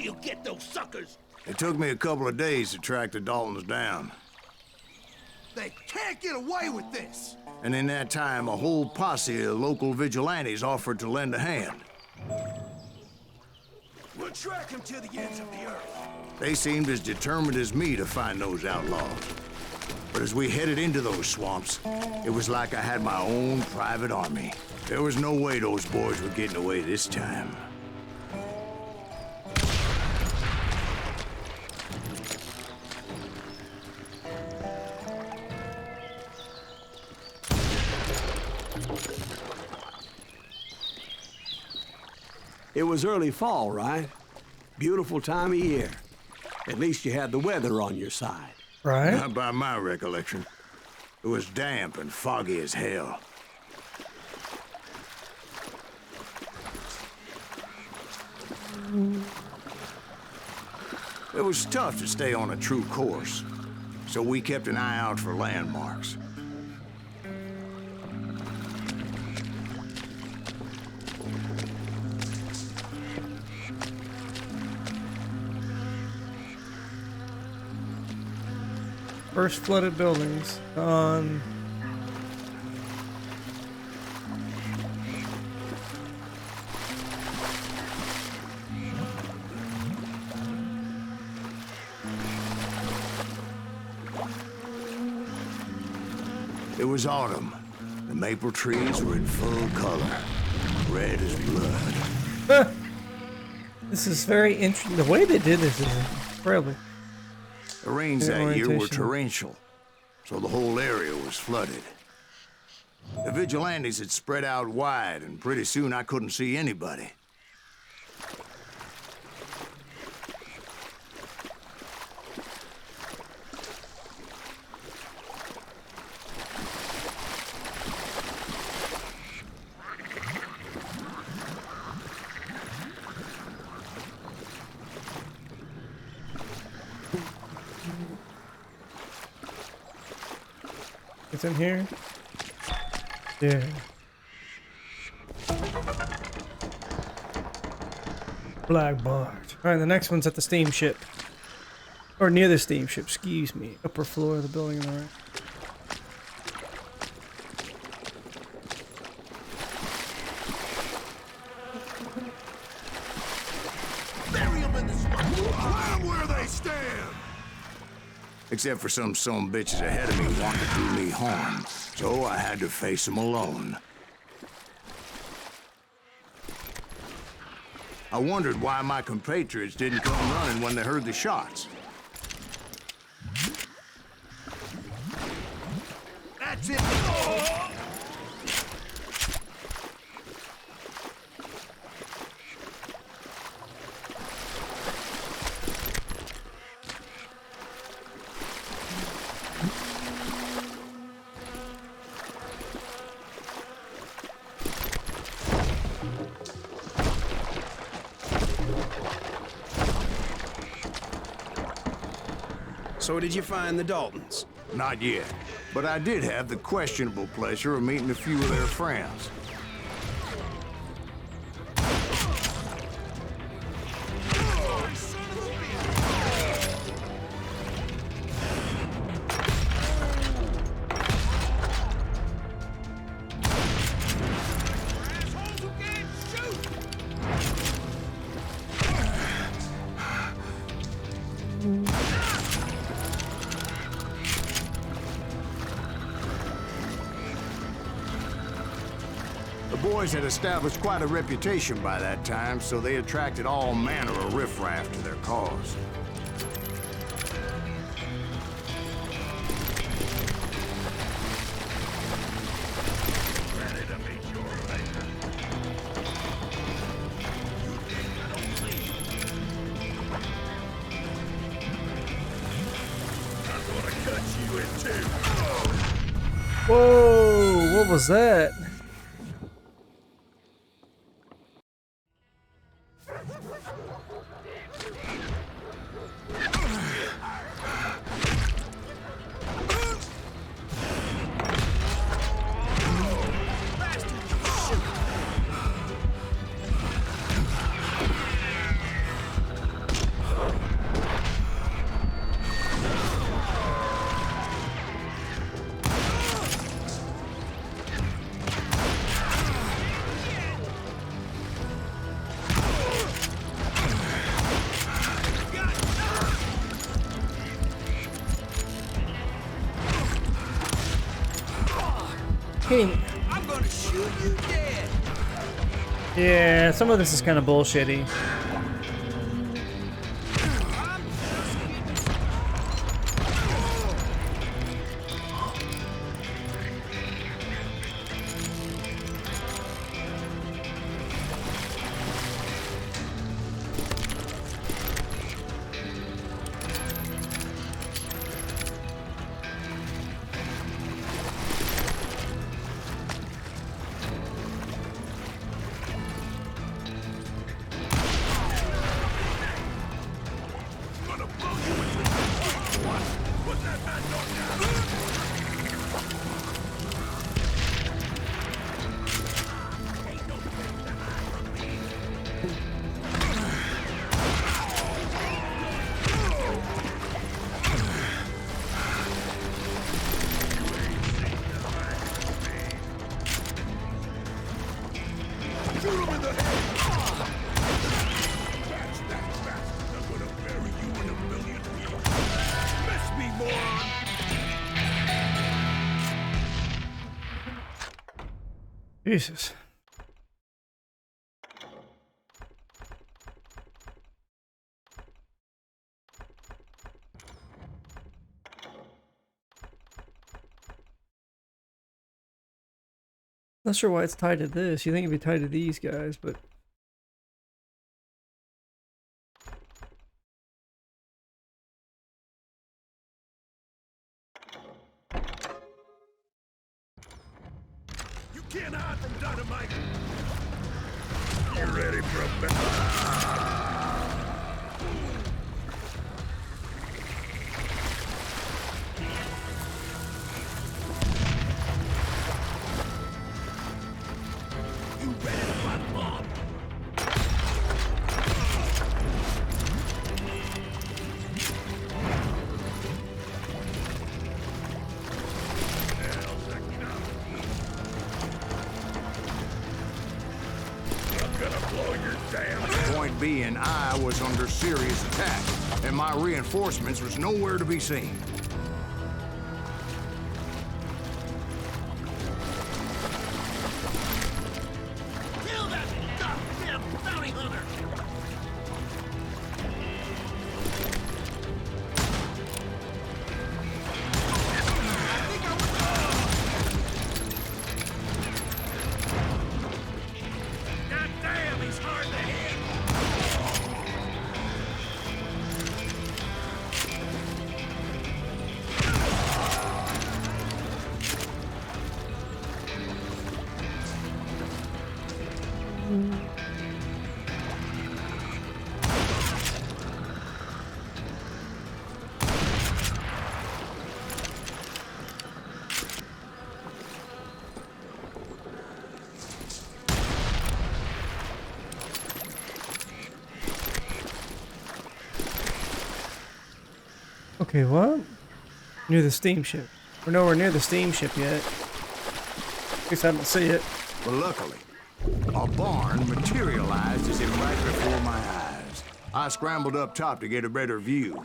you get those suckers? It took me a couple of days to track the Daltons down. They can't get away with this! And in that time, a whole posse of local vigilantes offered to lend a hand. We'll track him to the ends of the earth. They seemed as determined as me to find those outlaws. But as we headed into those swamps, it was like I had my own private army. There was no way those boys were getting away this time. It was early fall, right? Beautiful time of year. At least you had the weather on your side. Right? Not by my recollection. It was damp and foggy as hell. It was tough to stay on a true course, so we kept an eye out for landmarks. First flooded buildings gone. It was autumn. The maple trees were in full color, red as blood. This is very interesting. The way they did this is incredible. The rains that year were torrential, so the whole area was flooded. The vigilantes had spread out wide, and pretty soon I couldn't see anybody. It's in here. Yeah. Black Bart. Alright, the next one's at the steamship. Or near the steamship, excuse me. Upper floor of the building on the right. Bury them in the swamp. Climb where they stand. Except for some bitches ahead of me wanting to do me harm, so I had to face them alone. I wondered why my compatriots didn't come running when they heard the shots. That's it. Oh! So did you find the Daltons? Not yet, but I did have the questionable pleasure of meeting a few of their friends. The boys had established quite a reputation by that time, so they attracted all manner of riffraff to their cause. Whoa, what was that? Can't even... I'm gonna shoot you dead. Yeah, some of this is kind of bullshitty. Jesus. Not sure why it's tied to this. You think it'd be tied to these guys, but... You can't hide from dynamite. You ready for a battle? You ready to fight a bomb? Point being, I was under serious attack, and my reinforcements was nowhere to be seen. Kill that goddamn bounty hunter! God damn, he's hard to hit! Okay, what? Near the steamship. We're nowhere near the steamship yet. At least I don't see it. But luckily, a barn materialized as if right before my eyes. I scrambled up top to get a better view.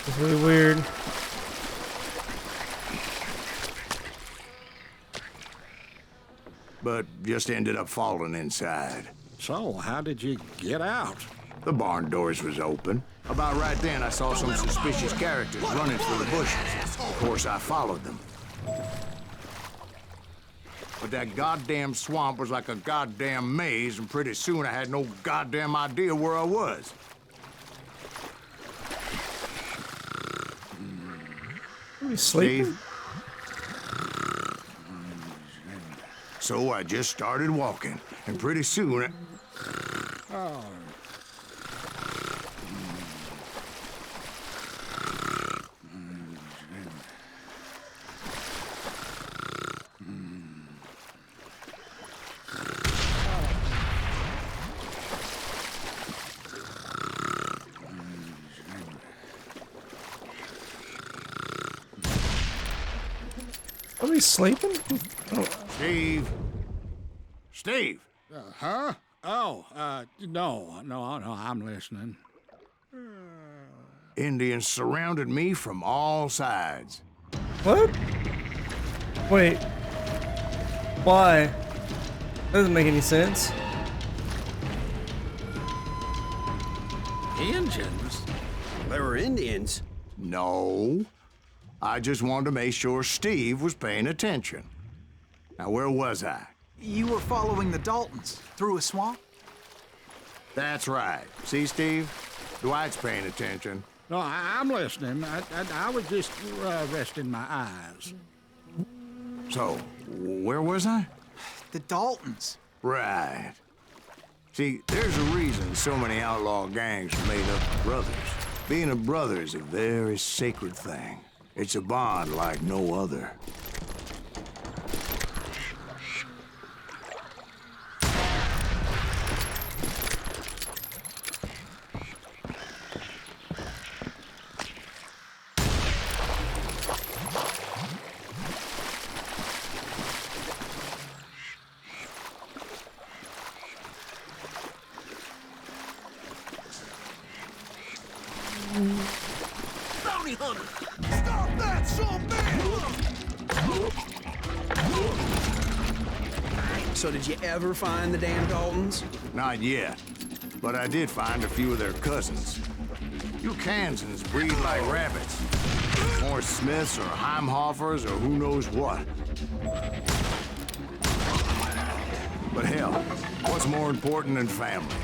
It's really weird. But just ended up falling inside. So, how did you get out? The barn doors was open. About right then, I saw some suspicious characters running through the bushes. Of course, I followed them. But that goddamn swamp was like a goddamn maze, and pretty soon I had no goddamn idea where I was. Are you sleeping? Steve? So I just started walking, and pretty soon Are we sleeping? Oh. Steve. Steve! Huh? Oh, no, I'm listening. Indians surrounded me from all sides. What? Wait. Why? That doesn't make any sense. Engines? They were Indians. No. I just wanted to make sure Steve was paying attention. Now, where was I? You were following the Daltons through a swamp? That's right. See, Steve? Dwight's paying attention. No, I'm listening. I was just resting my eyes. So, where was I? The Daltons. Right. See, there's a reason so many outlaw gangs are made up of brothers. Being a brother is a very sacred thing. It's a bond like no other. Bounty hunter! Stop that, son, So did you ever find the damn Daltons? Not yet, but I did find a few of their cousins. You Kansans breed like rabbits. More Smiths or Heimhoffers or who knows what. But hell, what's more important than family?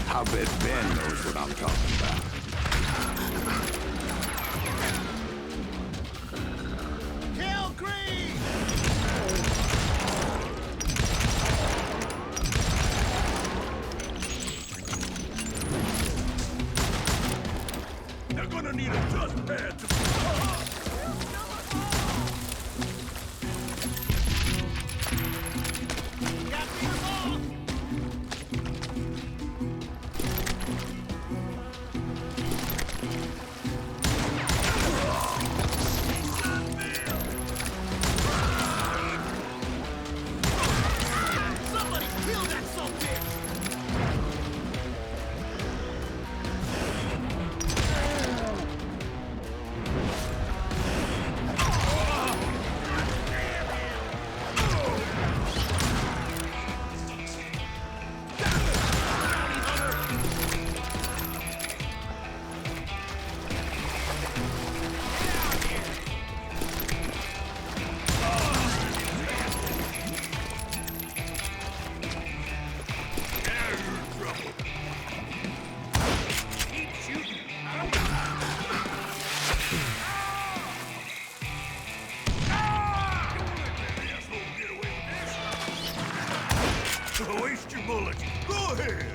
I bet Ben knows what I'm talking about. Kill Green! They're gonna need a dust pad to... Somebody kill that son-bitch! Waste your bullets. Go ahead.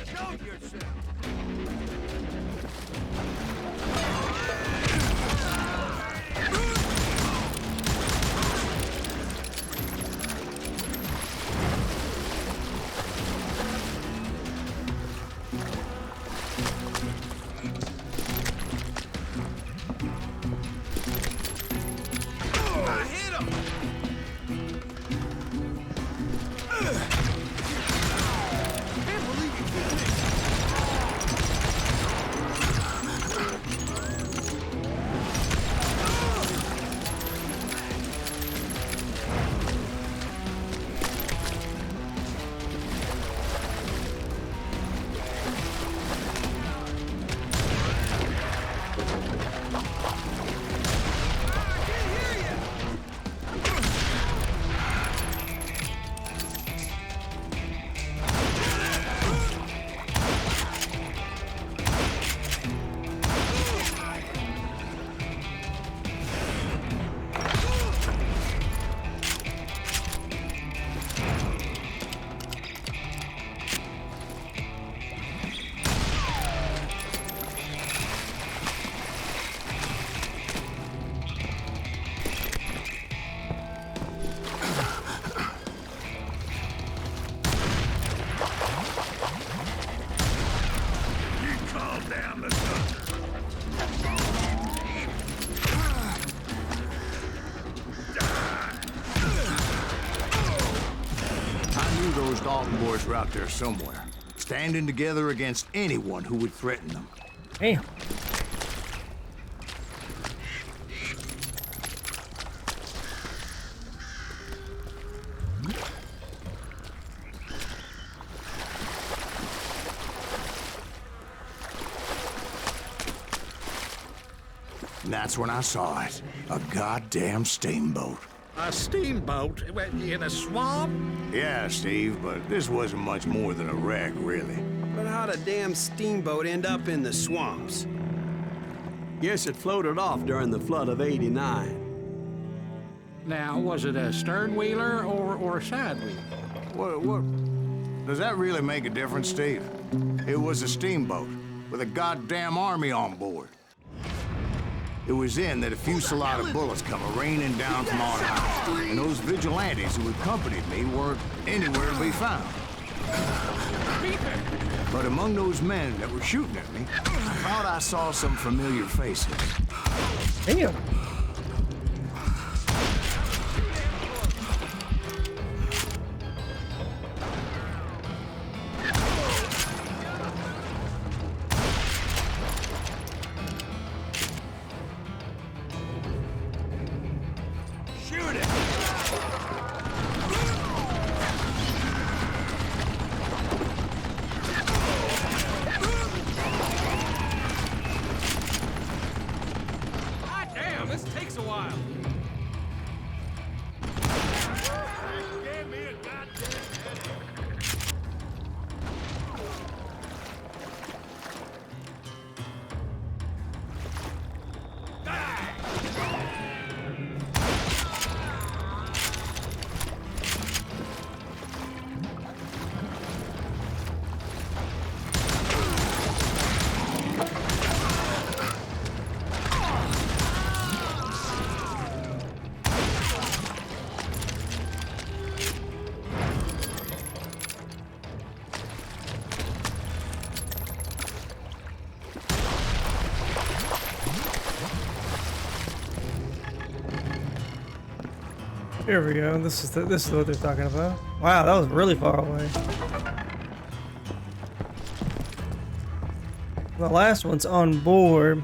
Show yourself. I hit him. Can't believe you did this. I can't hear you. those Dalton boys were out there somewhere, standing together against anyone who would threaten them. Damn. And that's when I saw it. A goddamn steamboat. A steamboat in a swamp? Yeah, Steve, but this wasn't much more than a wreck, really. But how'd a damn steamboat end up in the swamps? Guess it floated off during the flood of '89. Now, was it a stern wheeler or a side wheeler? What? Does that really make a difference, Steve? It was a steamboat with a goddamn army on board. It was then that a fusillade of bullets come raining down from on high, and those vigilantes who accompanied me weren't anywhere to be found. But among those men that were shooting at me, I thought I saw some familiar faces. Damn. Here we go. This is what they're talking about. Wow, that was really far away. The last one's on board.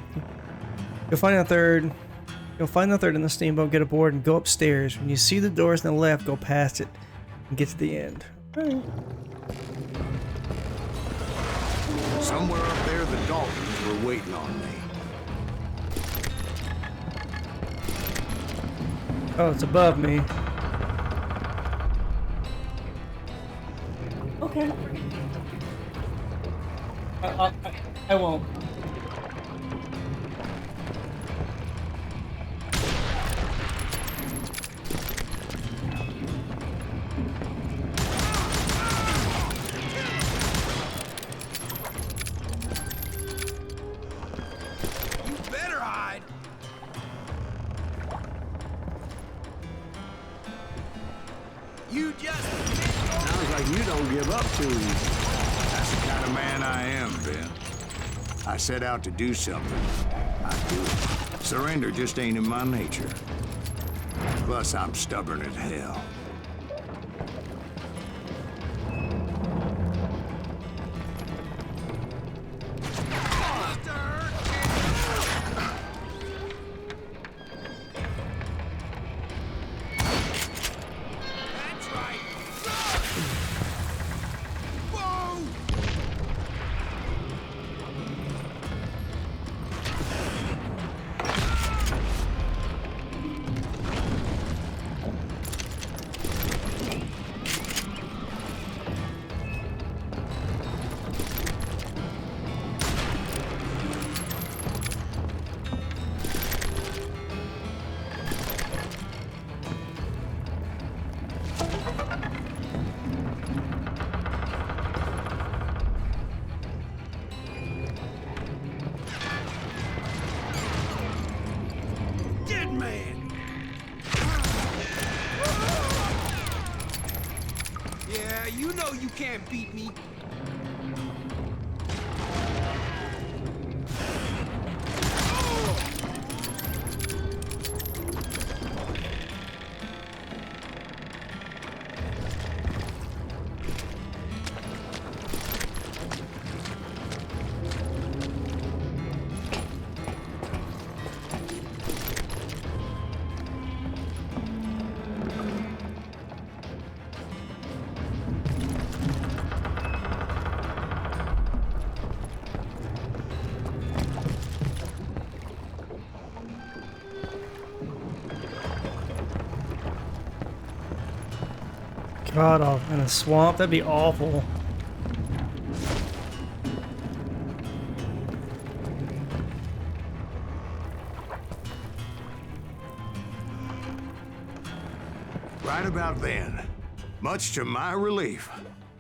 You'll find the third. You'll find the third in the steamboat. Get aboard and go upstairs. When you see the doors on the left, go past it and get to the end. Right. Somewhere up there, the Daltons were waiting on me. Oh, it's above me. Okay. I won't. You better hide. You just Sounds like you don't give up too easy. That's the kind of man I am, Ben. I set out to do something. I do it. Surrender just ain't in my nature. Plus, I'm stubborn as hell. That's right. Whoa! Dead man. Yeah, you know you can't beat me. God, in a swamp, that'd be awful. Right about then, much to my relief,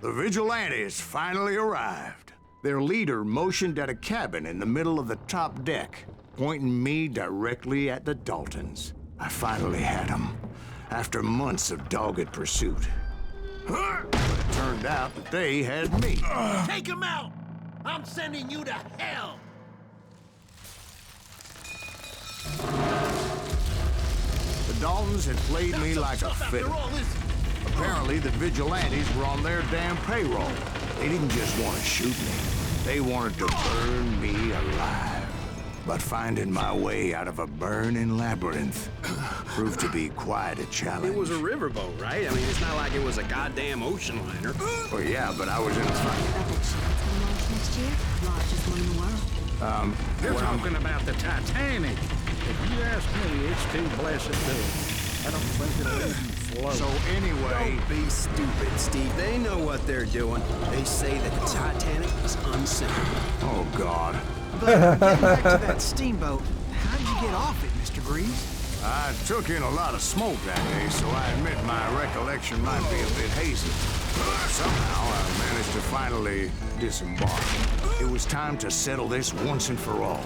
the vigilantes finally arrived. Their leader motioned at a cabin in the middle of the top deck, pointing me directly at the Daltons. I finally had them, after months of dogged pursuit. But it turned out that they had me. Take him out! I'm sending you to hell! The Daltons had played me like a fiddle. Apparently, the vigilantes were on their damn payroll. They didn't just want to shoot me. They wanted to burn me alive. But finding my way out of a burning labyrinth proved to be quite a challenge. It was a riverboat, right? I mean, it's not like it was a goddamn ocean liner. Oh, yeah, but I was in a fight. Next year, largest one in the world. You're talking about the Titanic. If you ask me, it's too blessed good. I don't think it'll even float. So anyway... Don't be stupid, Steve. They know what they're doing. They say that the Titanic is unsinkable. Oh, God. But getting back to that steamboat, how did you get off it, Mr. Greaves? I took in a lot of smoke that day, so I admit my recollection might be a bit hazy. But somehow I managed to finally disembark. It was time to settle this once and for all.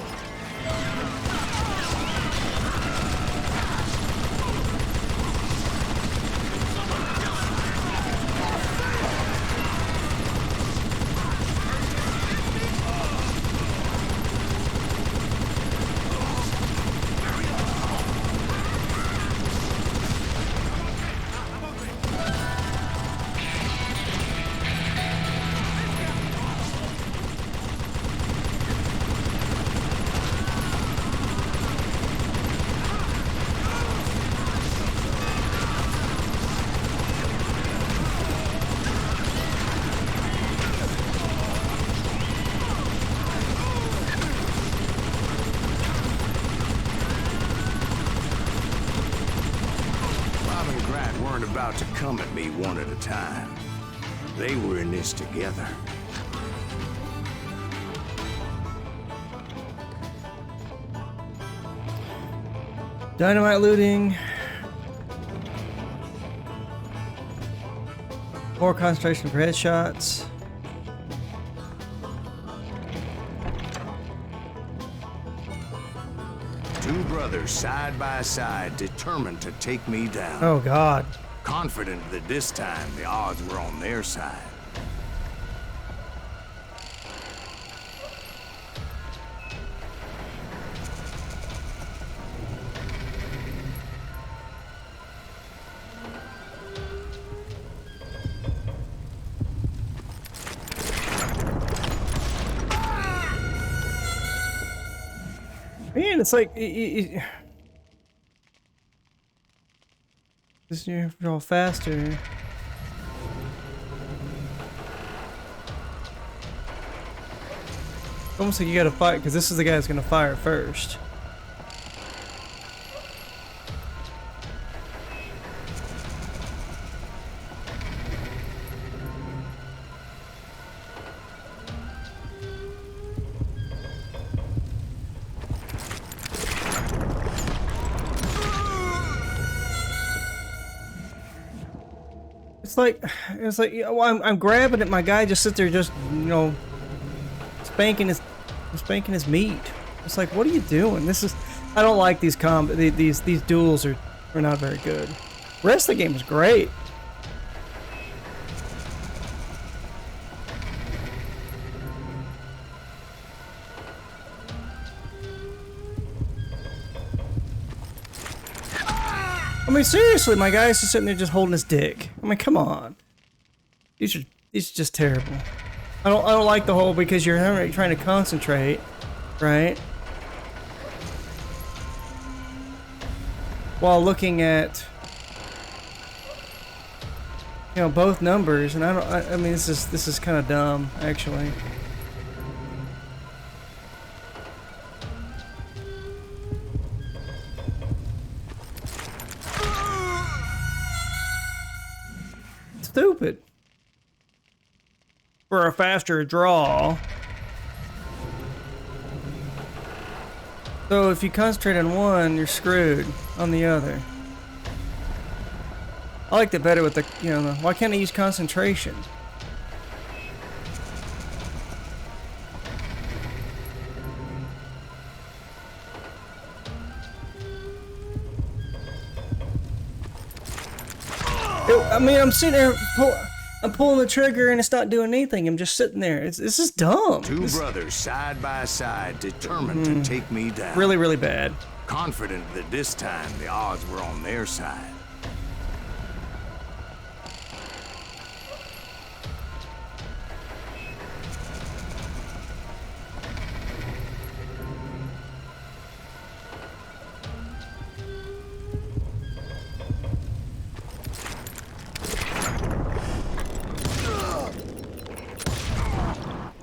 About to come at me one at a time. They were in this together. Dynamite looting. More concentration for headshots. Two brothers side by side, determined to take me down. Oh, God. Confident that this time the odds were on their side. Man, it's like... This year, all faster. Almost like you gotta fight, because this is the guy that's gonna fire first. It's like well, I'm grabbing it. My guy just sits there, just spanking his meat. It's like, what are you doing? This is, I don't like these these duels are not very good. The rest of the game is great. I mean, seriously, my guy's just sitting there just holding his dick. I mean, come on. These are just terrible. I don't like the whole, because you're trying to concentrate, right? While looking at, both numbers, and I mean, this is kind of dumb, actually. stupid. For a faster draw. So if you concentrate on one, you're screwed on the other. I liked it better with the, you know, why can't I use concentration? I mean, I'm sitting there, I'm pulling the trigger and it's not doing anything. I'm just sitting there. This is dumb. Two brothers side by side, determined to take me down. Really, really bad. Confident that this time the odds were on their side.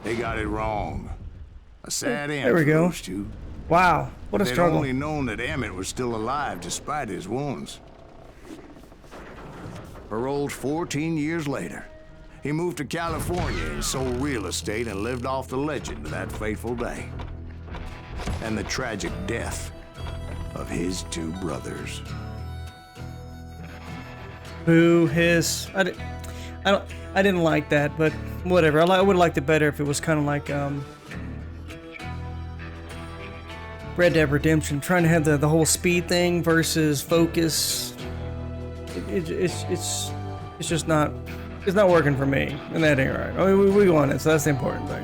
They got it wrong. A sad end There we for go. those two. Wow, what a They'd struggle. only known that Emmett was still alive despite his wounds. Paroled 14 years later, he moved to California and sold real estate and lived off the legend of that fateful day. And the tragic death of his two brothers. Boo, hiss. I didn't like that, but whatever. I would have liked it better if it was kind of like Red Dead Redemption, trying to have the whole speed thing versus focus. It's just not working for me, and that ain't right. I mean, we go on it, so that's the important thing.